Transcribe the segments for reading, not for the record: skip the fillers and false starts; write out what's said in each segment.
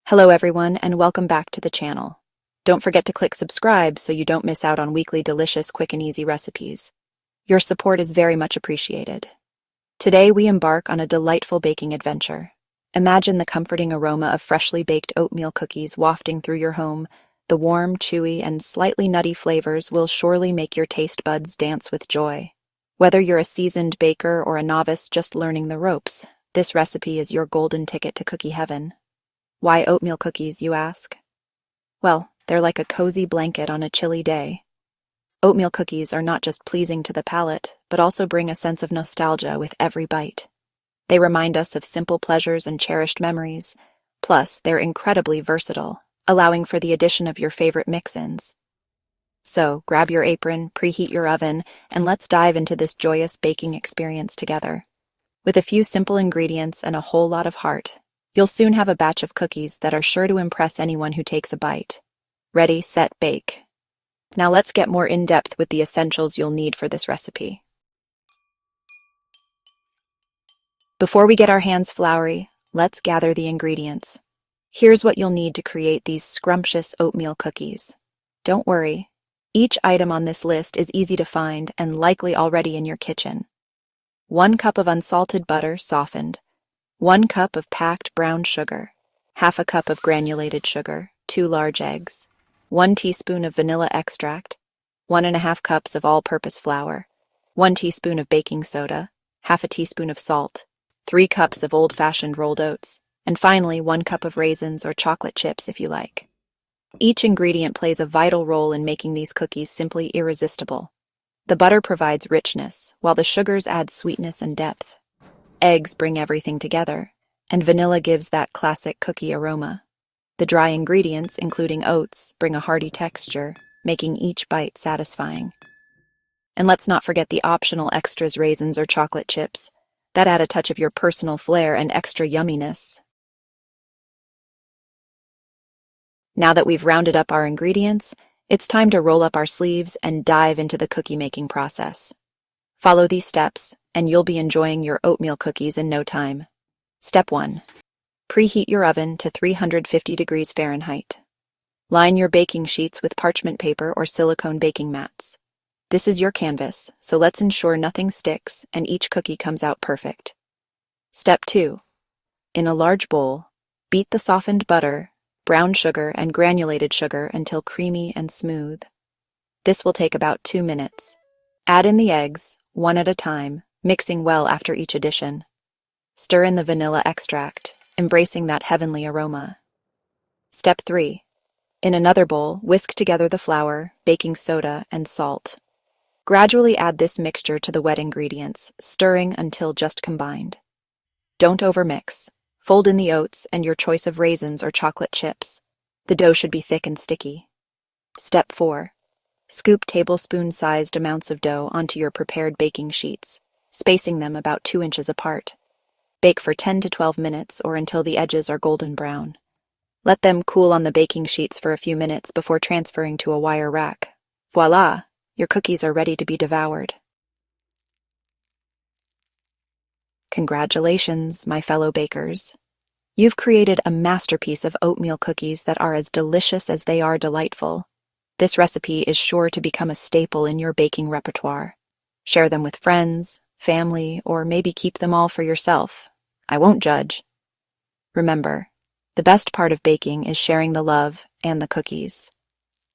Hello everyone, and welcome back to the channel. Don't forget to click subscribe so you don't miss out on weekly delicious, quick and easy recipes. Your support is very much appreciated. Today we embark on a delightful baking adventure. Imagine the comforting aroma of freshly baked oatmeal cookies wafting through your home. The warm, chewy, and slightly nutty flavors will surely make your taste buds dance with joy. Whether you're a seasoned baker or a novice just learning the ropes, this recipe is your golden ticket to cookie heaven. Why oatmeal cookies, you ask? Well, they're like a cozy blanket on a chilly day. Oatmeal cookies are not just pleasing to the palate, but also bring a sense of nostalgia with every bite. They remind us of simple pleasures and cherished memories. Plus, they're incredibly versatile, allowing for the addition of your favorite mix-ins. So, grab your apron, preheat your oven, and let's dive into this joyous baking experience together. With a few simple ingredients and a whole lot of heart, you'll soon have a batch of cookies that are sure to impress anyone who takes a bite. Ready, set, bake. Now let's get more in-depth with the essentials you'll need for this recipe. Before we get our hands floury, let's gather the ingredients. Here's what you'll need to create these scrumptious oatmeal cookies. Don't worry, each item on this list is easy to find and likely already in your kitchen. 1 cup of unsalted butter softened, 1 cup of packed brown sugar, half a cup of granulated sugar, 2 large eggs, 1 teaspoon of vanilla extract, 1½ cups of all-purpose flour, 1 teaspoon of baking soda, half a teaspoon of salt, 3 cups of old-fashioned rolled oats, and finally 1 cup of raisins or chocolate chips if you like. Each ingredient plays a vital role in making these cookies simply irresistible. The butter provides richness, while the sugars add sweetness and depth. Eggs bring everything together, and vanilla gives that classic cookie aroma. The dry ingredients, including oats, bring a hearty texture, making each bite satisfying. And let's not forget the optional extras, raisins or chocolate chips, that add a touch of your personal flair and extra yumminess. Now that we've rounded up our ingredients, it's time to roll up our sleeves and dive into the cookie-making process. Follow these steps, and you'll be enjoying your oatmeal cookies in no time. Step 1. Preheat your oven to 350 degrees Fahrenheit. Line your baking sheets with parchment paper or silicone baking mats. This is your canvas, so let's ensure nothing sticks and each cookie comes out perfect. Step 2. In a large bowl, beat the softened butter, brown sugar, and granulated sugar until creamy and smooth. This will take about 2 minutes. Add in the eggs, one at a time, mixing well after each addition. Stir in the vanilla extract, embracing that heavenly aroma. Step 3. In another bowl, whisk together the flour, baking soda, and salt. Gradually add this mixture to the wet ingredients, stirring until just combined. Don't overmix. Fold in the oats and your choice of raisins or chocolate chips. The dough should be thick and sticky. Step 4. Scoop tablespoon-sized amounts of dough onto your prepared baking sheets, spacing them about 2 inches apart. Bake for 10 to 12 minutes or until the edges are golden brown. Let them cool on the baking sheets for a few minutes before transferring to a wire rack. Voila! Your cookies are ready to be devoured. Congratulations, my fellow bakers. You've created a masterpiece of oatmeal cookies that are as delicious as they are delightful. This recipe is sure to become a staple in your baking repertoire. Share them with friends, family, or maybe keep them all for yourself. I won't judge. Remember, the best part of baking is sharing the love and the cookies.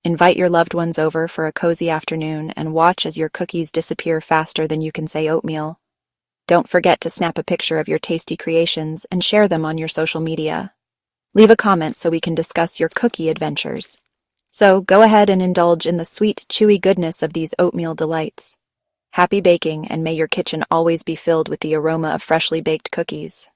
Invite your loved ones over for a cozy afternoon and watch as your cookies disappear faster than you can say oatmeal. Don't forget to snap a picture of your tasty creations and share them on your social media. Leave a comment so we can discuss your cookie adventures. So go ahead and indulge in the sweet, chewy goodness of these oatmeal delights. Happy baking, and may your kitchen always be filled with the aroma of freshly baked cookies.